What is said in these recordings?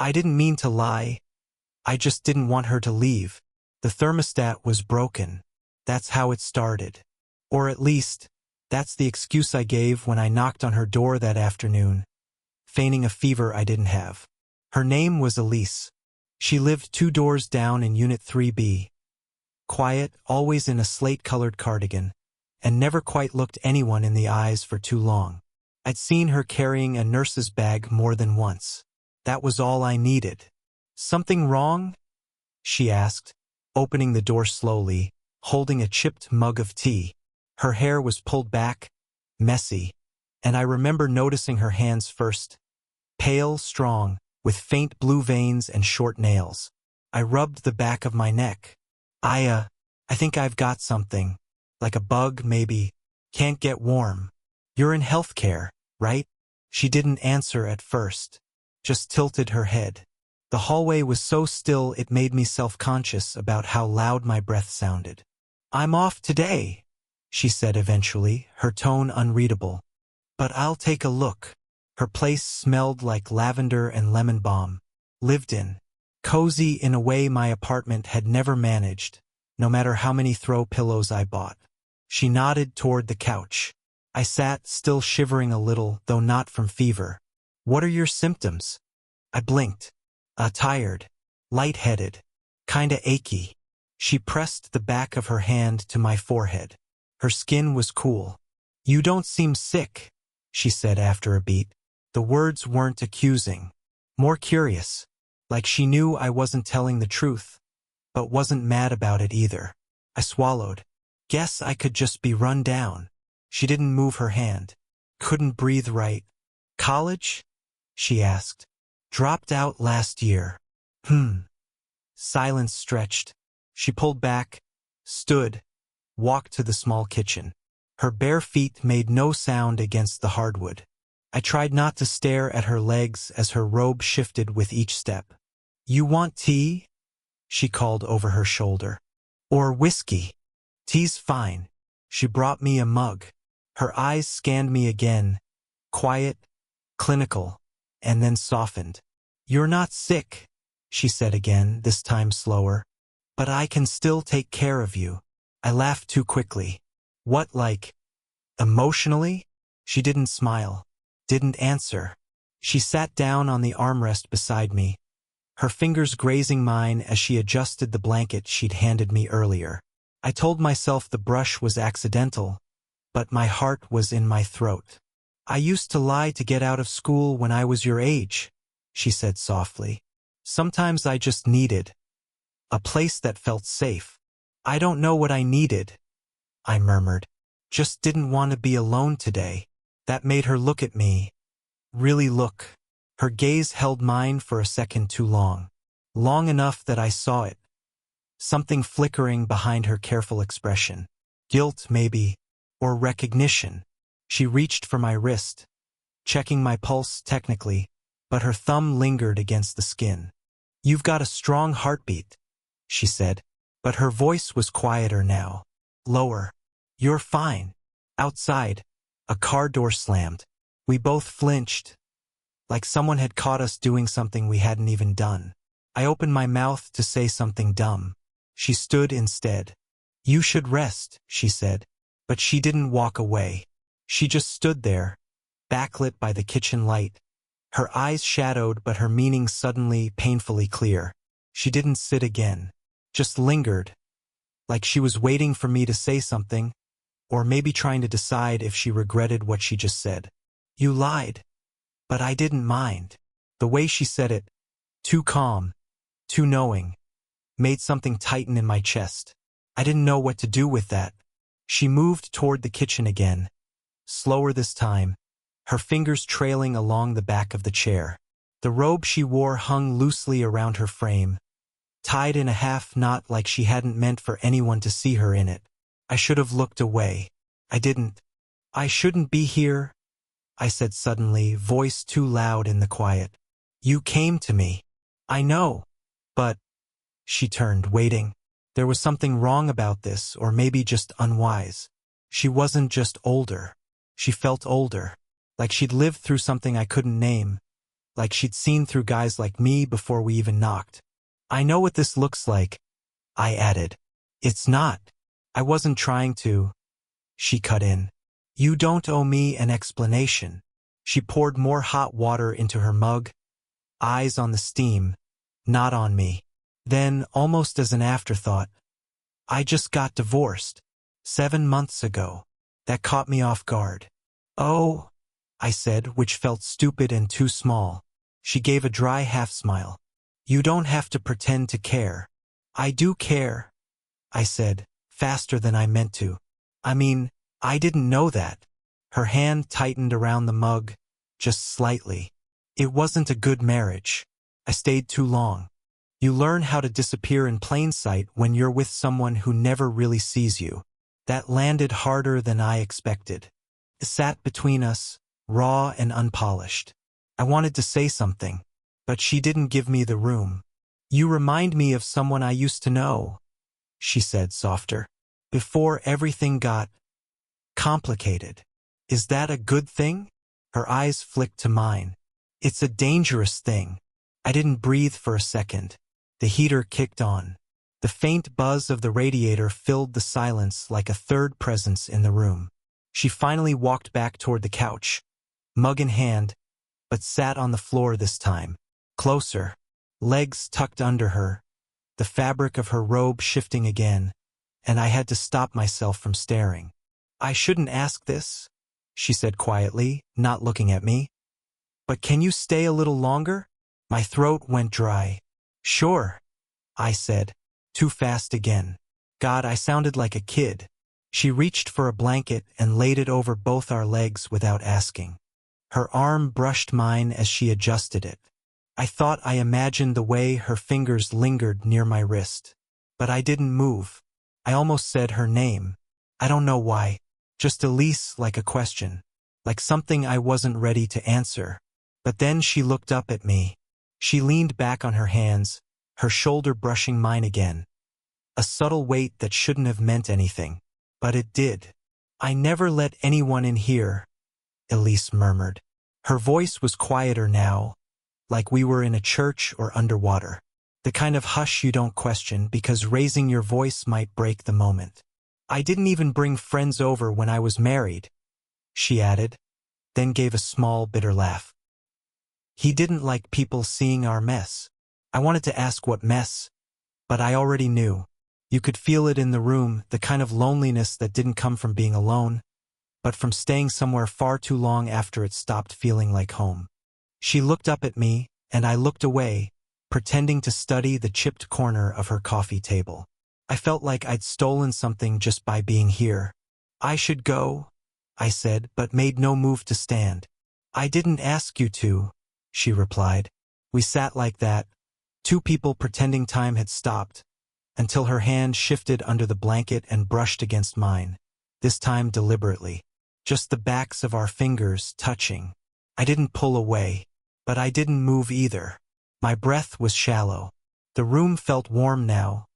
I didn't mean to lie. I just didn't want her to leave. The thermostat was broken. That's how it started. Or at least, that's the excuse I gave when I knocked on her door that afternoon, feigning a fever I didn't have. Her name was Elise. She lived 2 doors down in Unit 3B. Quiet, always in a slate-colored cardigan, and never quite looked anyone in the eyes for too long. I'd seen her carrying a nurse's bag more than once. That was all I needed. "Something wrong?" she asked, opening the door slowly, holding a chipped mug of tea. Her hair was pulled back, messy, and I remember noticing her hands first. Pale, strong, with faint blue veins and short nails. I rubbed the back of my neck. I think I've got something. Like a bug, maybe. Can't get warm. You're in healthcare, right? She didn't answer at first. Just tilted her head. The hallway was so still it made me self-conscious about how loud my breath sounded. "I'm off today," she said eventually, her tone unreadable. "But I'll take a look." Her place smelled like lavender and lemon balm. Lived in. Cozy in a way my apartment had never managed, no matter how many throw pillows I bought. She nodded toward the couch. I sat, still shivering a little, though not from fever. "What are your symptoms?" I blinked. Tired. Lightheaded. Kinda achy. She pressed the back of her hand to my forehead. Her skin was cool. "You don't seem sick," she said after a beat. The words weren't accusing. More curious. Like she knew I wasn't telling the truth, but wasn't mad about it either. I swallowed. Guess I could just be run down. She didn't move her hand. Couldn't breathe right. "College?" she asked. "Dropped out last year." Silence stretched. She pulled back, stood, walked to the small kitchen. Her bare feet made no sound against the hardwood. I tried not to stare at her legs as her robe shifted with each step. "You want tea?" she called over her shoulder. "Or whiskey?" "Tea's fine." She brought me a mug. Her eyes scanned me again, quiet, clinical, and then softened. "You're not sick," she said again, this time slower. "But I can still take care of you." I laughed too quickly. "What, like, emotionally?" She didn't smile, didn't answer. She sat down on the armrest beside me, her fingers grazing mine as she adjusted the blanket she'd handed me earlier. I told myself the brush was accidental, but my heart was in my throat. "I used to lie to get out of school when I was your age," she said softly. "Sometimes I just needed a place that felt safe." "I don't know what I needed," I murmured. "Just didn't want to be alone today." That made her look at me. Really look. Her gaze held mine for a second too long. Long enough that I saw it. Something flickering behind her careful expression. Guilt, maybe, or recognition. She reached for my wrist, checking my pulse technically, but her thumb lingered against the skin. "You've got a strong heartbeat," she said, but her voice was quieter now. Lower. "You're fine." Outside, a car door slammed. We both flinched, like someone had caught us doing something we hadn't even done. I opened my mouth to say something dumb. She stood instead. "You should rest," she said, but she didn't walk away. She just stood there, backlit by the kitchen light. Her eyes shadowed, but her meaning suddenly painfully clear. She didn't sit again, just lingered, like she was waiting for me to say something, or maybe trying to decide if she regretted what she just said. "You lied, but I didn't mind." The way she said it, too calm, too knowing, made something tighten in my chest. I didn't know what to do with that. She moved toward the kitchen again, slower this time, her fingers trailing along the back of the chair. The robe she wore hung loosely around her frame, tied in a half knot like she hadn't meant for anyone to see her in it. I should have looked away. I didn't. "I shouldn't be here," I said suddenly, voice too loud in the quiet. "You came to me." "I know, but—" She turned, waiting. There was something wrong about this, or maybe just unwise. She wasn't just older. She felt older, like she'd lived through something I couldn't name, like she'd seen through guys like me before we even knocked. I know what this looks like, I added. It's not. I wasn't trying to. She cut in. You don't owe me an explanation. She poured more hot water into her mug, eyes on the steam, not on me. Then, almost as an afterthought, I just got divorced 7 months ago. That caught me off guard. Oh, I said, which felt stupid and too small. She gave a dry half-smile. You don't have to pretend to care. I do care, I said, faster than I meant to. I mean, I didn't know that. Her hand tightened around the mug, just slightly. It wasn't a good marriage. I stayed too long. You learn how to disappear in plain sight when you're with someone who never really sees you. That landed harder than I expected. It sat between us, raw and unpolished. I wanted to say something, but she didn't give me the room. You remind me of someone I used to know, she said softer. Before everything got complicated. Is that a good thing? Her eyes flicked to mine. It's a dangerous thing. I didn't breathe for a second. The heater kicked on. The faint buzz of the radiator filled the silence like a third presence in the room. She finally walked back toward the couch, mug in hand, but sat on the floor this time, closer, legs tucked under her, the fabric of her robe shifting again, and I had to stop myself from staring. I shouldn't ask this, she said quietly, not looking at me. But can you stay a little longer? My throat went dry. Sure, I said, too fast again. God, I sounded like a kid. She reached for a blanket and laid it over both our legs without asking. Her arm brushed mine as she adjusted it. I thought I imagined the way her fingers lingered near my wrist. But I didn't move. I almost said her name. I don't know why. Just Elise, like a question. Like something I wasn't ready to answer. But then she looked up at me. She leaned back on her hands, her shoulder brushing mine again. A subtle weight that shouldn't have meant anything. But it did. I never let anyone in here, Elise murmured. Her voice was quieter now, like we were in a church or underwater. The kind of hush you don't question because raising your voice might break the moment. I didn't even bring friends over when I was married, she added, then gave a small, bitter laugh. He didn't like people seeing our mess. I wanted to ask what mess, but I already knew. You could feel it in the room, the kind of loneliness that didn't come from being alone, but from staying somewhere far too long after it stopped feeling like home. She looked up at me, and I looked away, pretending to study the chipped corner of her coffee table. I felt like I'd stolen something just by being here. I should go, I said, but made no move to stand. I didn't ask you to, she replied. We sat like that, two people pretending time had stopped, until her hand shifted under the blanket and brushed against mine, this time deliberately. Just the backs of our fingers touching. I didn't pull away, but I didn't move either. My breath was shallow. The room felt warm now,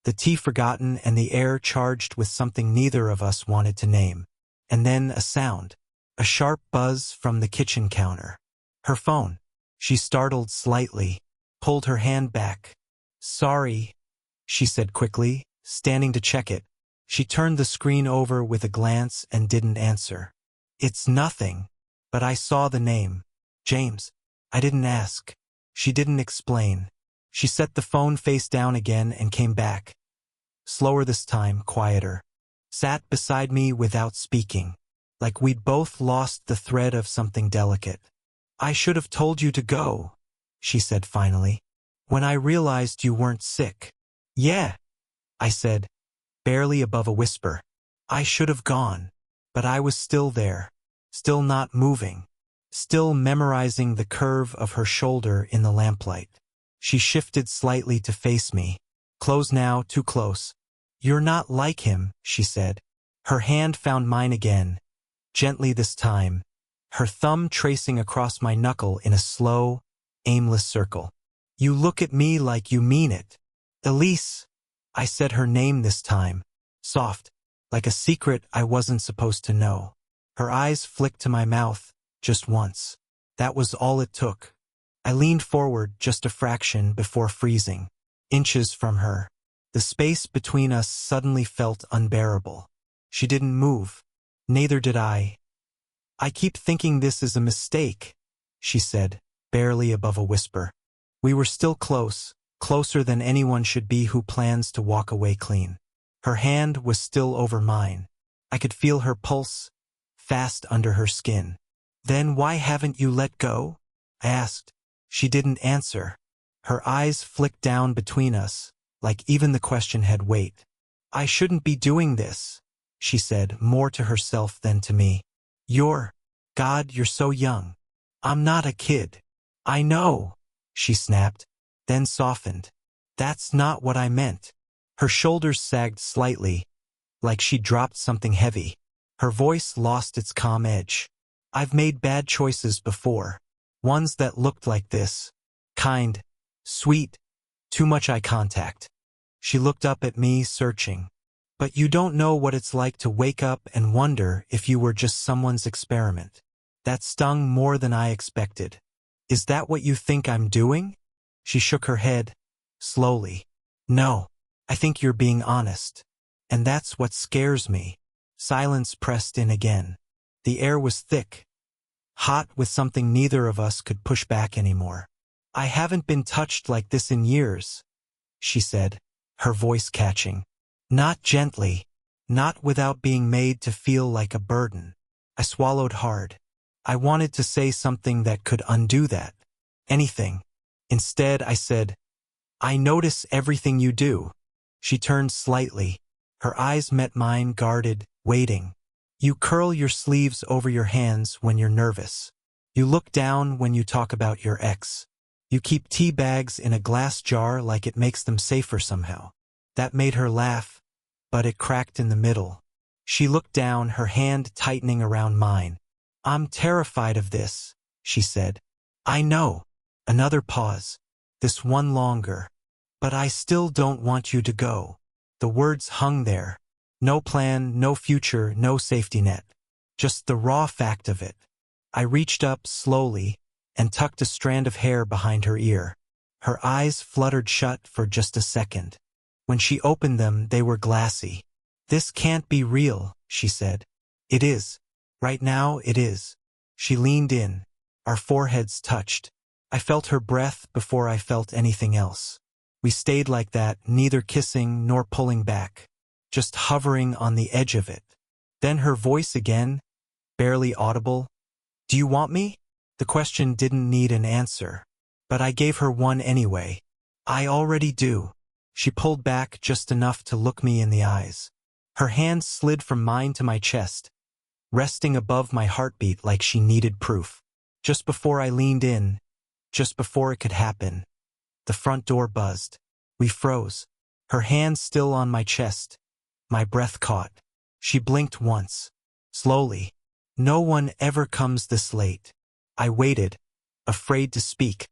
the tea forgotten and the air charged with something neither of us wanted to name. And then a sound, a sharp buzz from the kitchen counter. Her phone. She startled slightly, pulled her hand back. Sorry, she said quickly, standing to check it. She turned the screen over with a glance and didn't answer. It's nothing, but I saw the name. James. I didn't ask. She didn't explain. She set the phone face down again and came back. Slower this time, quieter. Sat beside me without speaking, like we'd both lost the thread of something delicate. I should have told you to go, she said finally, when I realized you weren't sick. Yeah, I said, barely above a whisper. I should have gone, but I was still there, still not moving, still memorizing the curve of her shoulder in the lamplight. She shifted slightly to face me. Close now, too close. You're not like him, she said. Her hand found mine again, gently this time, her thumb tracing across my knuckle in a slow, aimless circle. You look at me like you mean it. Elise, I said her name this time, soft, like a secret I wasn't supposed to know. Her eyes flicked to my mouth, just once. That was all it took. I leaned forward just a fraction before freezing, inches from her. The space between us suddenly felt unbearable. She didn't move. Neither did I. I keep thinking this is a mistake, she said, barely above a whisper. We were still close, closer than anyone should be who plans to walk away clean. Her hand was still over mine. I could feel her pulse, fast under her skin. Then why haven't you let go? I asked. She didn't answer. Her eyes flicked down between us, like even the question had weight. I shouldn't be doing this, she said, more to herself than to me. God, you're so young. I'm not a kid. I know, she snapped, then softened. That's not what I meant. Her shoulders sagged slightly, like she dropped something heavy. Her voice lost its calm edge. I've made bad choices before. Ones that looked like this. Kind, sweet, too much eye contact. She looked up at me, searching. But you don't know what it's like to wake up and wonder if you were just someone's experiment. That stung more than I expected. Is that what you think I'm doing? She shook her head, slowly. No, I think you're being honest. And that's what scares me. Silence pressed in again. The air was thick, hot with something neither of us could push back anymore. I haven't been touched like this in years, she said, her voice catching. Not gently, not without being made to feel like a burden. I swallowed hard. I wanted to say something that could undo that. Anything. Instead, I said, I notice everything you do. She turned slightly. Her eyes met mine, guarded, waiting. You curl your sleeves over your hands when you're nervous. You look down when you talk about your ex. You keep tea bags in a glass jar like it makes them safer somehow. That made her laugh, but it cracked in the middle. She looked down, her hand tightening around mine. I'm terrified of this, she said. I know. Another pause. This one longer. But I still don't want you to go. The words hung there. No plan, no future, no safety net. Just the raw fact of it. I reached up slowly and tucked a strand of hair behind her ear. Her eyes fluttered shut for just a second. When she opened them, they were glassy. This can't be real, she said. It is. Right now, it is. She leaned in. Our foreheads touched. I felt her breath before I felt anything else. We stayed like that, neither kissing nor pulling back, just hovering on the edge of it. Then her voice again, barely audible. Do you want me? The question didn't need an answer, but I gave her one anyway. I already do. She pulled back just enough to look me in the eyes. Her hand slid from mine to my chest, resting above my heartbeat like she needed proof. Just before I leaned in, just before it could happen, the front door buzzed. We froze. Her hand still on my chest. My breath caught. She blinked once. Slowly. No one ever comes this late. I waited, afraid to speak.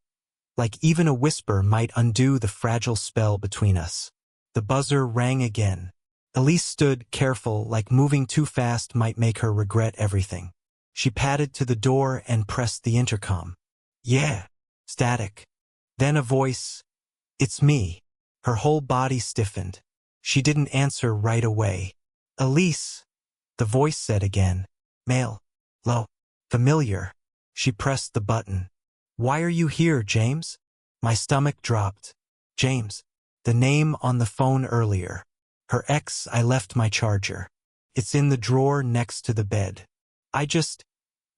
Like even a whisper might undo the fragile spell between us. The buzzer rang again. Elise stood, careful, like moving too fast might make her regret everything. She padded to the door and pressed the intercom. Yeah. Static. Then a voice. It's me. Her whole body stiffened. She didn't answer right away. Elise. The voice said again. Male. Low. Familiar. She pressed the button. Why are you here, James? My stomach dropped. James. The name on the phone earlier. Her ex. I left my charger. It's in the drawer next to the bed.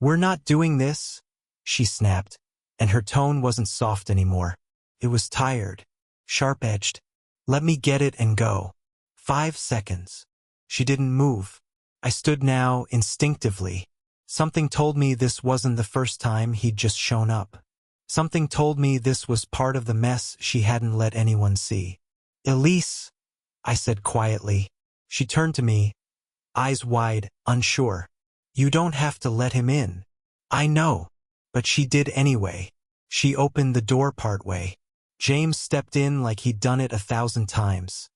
We're not doing this, she snapped, and her tone wasn't soft anymore. It was tired, sharp-edged. Let me get it and go. 5 seconds. She didn't move. I stood now, instinctively. Something told me this wasn't the first time he'd just shown up. Something told me this was part of the mess she hadn't let anyone see. Elise, I said quietly. She turned to me, eyes wide, unsure. You don't have to let him in. I know. But she did anyway. She opened the door partway. James stepped in like he'd done it 1,000 times.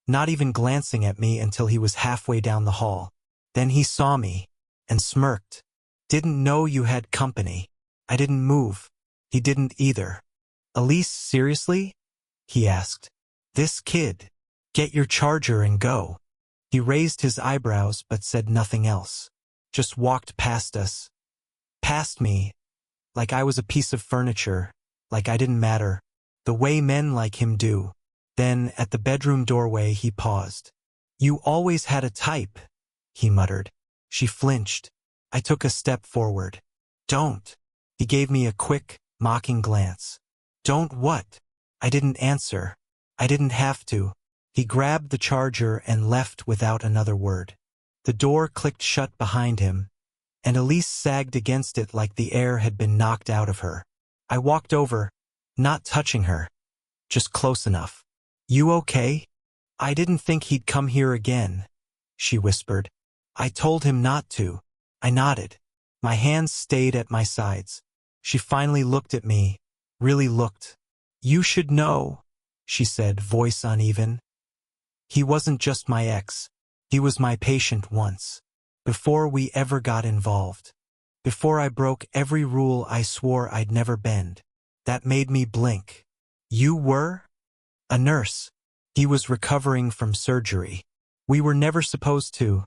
Not even glancing at me until he was halfway down the hall. Then he saw me, and smirked. Didn't know you had company. I didn't move. He didn't either. Elise, seriously? He asked. This kid. Get your charger and go. He raised his eyebrows but said nothing else. Just walked past us. Past me. Like I was a piece of furniture. Like I didn't matter. The way men like him do. Then, at the bedroom doorway, he paused. You always had a type, he muttered. She flinched. I took a step forward. Don't. He gave me a quick, mocking glance. Don't what? I didn't answer. I didn't have to. He grabbed the charger and left without another word. The door clicked shut behind him, and Elise sagged against it like the air had been knocked out of her. I walked over, not touching her, just close enough. You okay? I didn't think he'd come here again, she whispered. I told him not to. I nodded. My hands stayed at my sides. She finally looked at me, really looked. You should know, she said, voice uneven. He wasn't just my ex. He was my patient once. Before we ever got involved. Before I broke every rule I swore I'd never bend. That made me blink. You were? A nurse. He was recovering from surgery. We were never supposed to.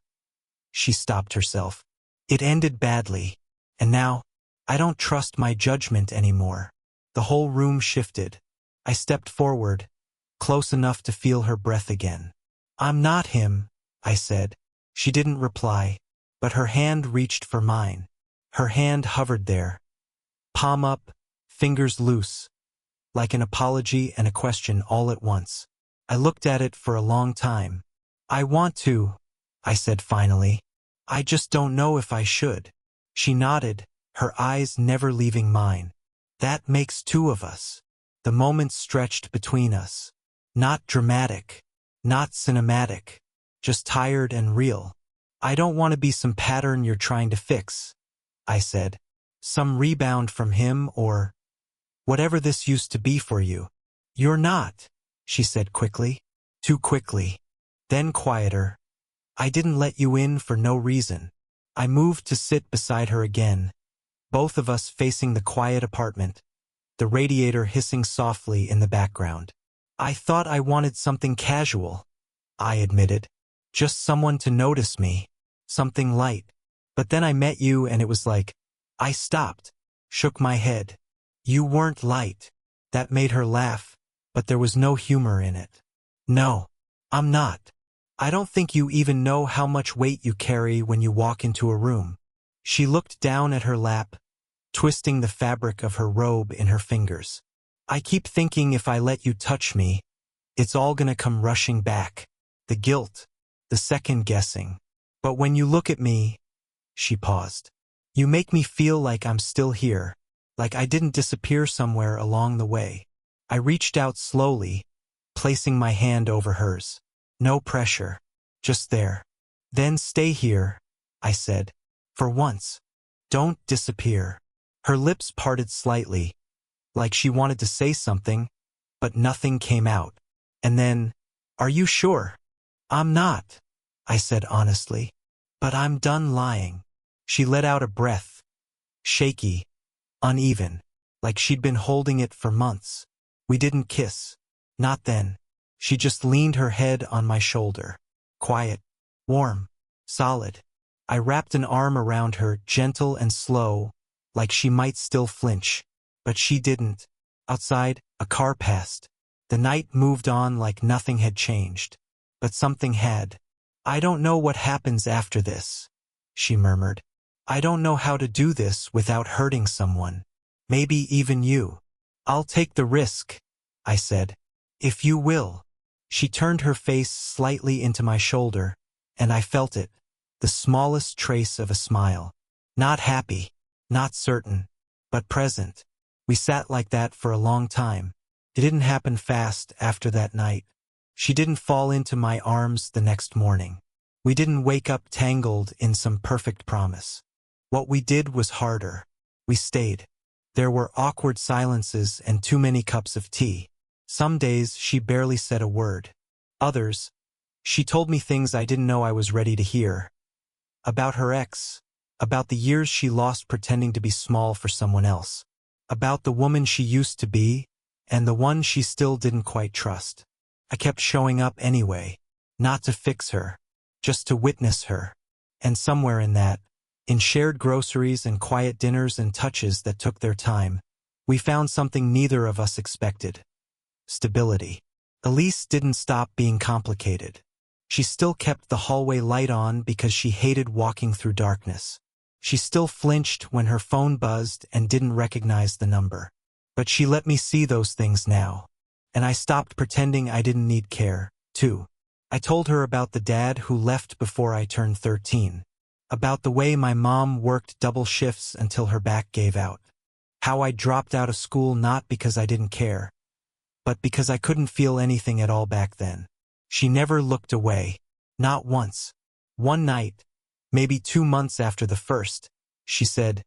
She stopped herself. It ended badly. And now, I don't trust my judgment anymore. The whole room shifted. I stepped forward, close enough to feel her breath again. I'm not him, I said. She didn't reply, but her hand reached for mine. Her hand hovered there. Palm up, fingers loose. Like an apology and a question all at once. I looked at it for a long time. I want to, I said finally. I just don't know if I should. She nodded, her eyes never leaving mine. That makes two of us. The moment stretched between us. Not dramatic, not cinematic, just tired and real. I don't want to be some pattern you're trying to fix, I said. Some rebound from him or whatever this used to be for you. You're not, she said quickly. Too quickly. Then quieter. I didn't let you in for no reason. I moved to sit beside her again, both of us facing the quiet apartment, the radiator hissing softly in the background. I thought I wanted something casual, I admitted. Just someone to notice me. Something light. But then I met you and it was like, I stopped, shook my head. You weren't light. That made her laugh, but there was no humor in it. No, I'm not. I don't think you even know how much weight you carry when you walk into a room. She looked down at her lap, twisting the fabric of her robe in her fingers. I keep thinking if I let you touch me, it's all gonna come rushing back. The guilt, the second guessing. But when you look at me, she paused. You make me feel like I'm still here, like I didn't disappear somewhere along the way. I reached out slowly, placing my hand over hers. No pressure, just there. Then stay here, I said. For once. Don't disappear. Her lips parted slightly, like she wanted to say something, but nothing came out. And then, are you sure? I'm not, I said honestly. But I'm done lying. She let out a breath. Shaky, uneven, like she'd been holding it for months. We didn't kiss. Not then. She just leaned her head on my shoulder. Quiet, warm, solid. I wrapped an arm around her, gentle and slow, like she might still flinch. But she didn't. Outside, a car passed. The night moved on like nothing had changed. But something had. I don't know what happens after this, she murmured. I don't know how to do this without hurting someone. Maybe even you. I'll take the risk, I said. If you will. She turned her face slightly into my shoulder, and I felt it, the smallest trace of a smile. Not happy, not certain, but present. We sat like that for a long time. It didn't happen fast after that night. She didn't fall into my arms the next morning. We didn't wake up tangled in some perfect promise. What we did was harder. We stayed. There were awkward silences and too many cups of tea. Some days she barely said a word. Others, she told me things I didn't know I was ready to hear. About her ex, about the years she lost pretending to be small for someone else. about the woman she used to be, and the one she still didn't quite trust. I kept showing up anyway, not to fix her, just to witness her. And somewhere in that, in shared groceries and quiet dinners and touches that took their time, we found something neither of us expected. Stability. Elise didn't stop being complicated. She still kept the hallway light on because she hated walking through darkness. She still flinched when her phone buzzed and didn't recognize the number. But she let me see those things now. And I stopped pretending I didn't need care, too. I told her about the dad who left before I turned 13. About the way my mom worked double shifts until her back gave out. How I dropped out of school not because I didn't care, but because I couldn't feel anything at all back then. She never looked away. Not once. One night, maybe 2 months after the first, she said,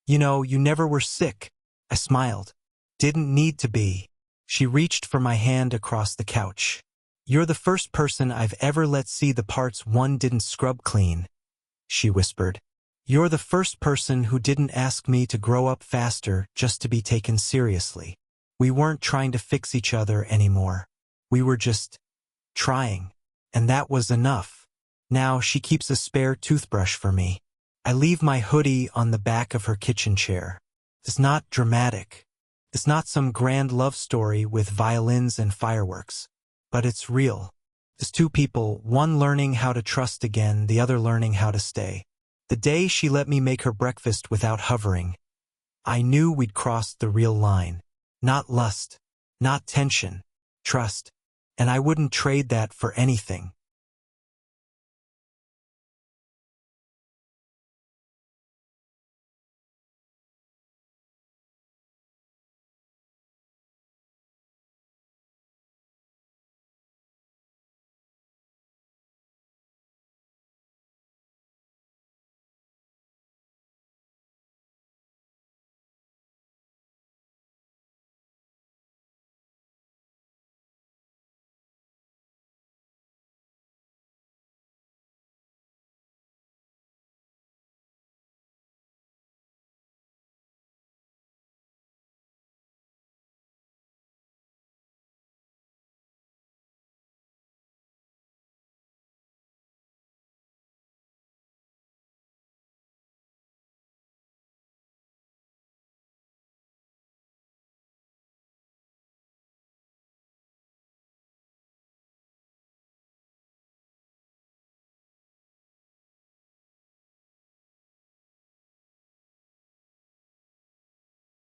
"You know, you never were sick." I smiled. Didn't need to be. She reached for my hand across the couch. "You're the first person I've ever let see the parts one didn't scrub clean," she whispered. "You're the first person who didn't ask me to grow up faster just to be taken seriously. We weren't trying to fix each other anymore. We were just trying. And that was enough." Now she keeps a spare toothbrush for me. I leave my hoodie on the back of her kitchen chair. It's not dramatic. It's not some grand love story with violins and fireworks. But it's real. It's two people, one learning how to trust again, the other learning how to stay. The day she let me make her breakfast without hovering, I knew we'd crossed the real line. Not lust, not tension, trust. And I wouldn't trade that for anything.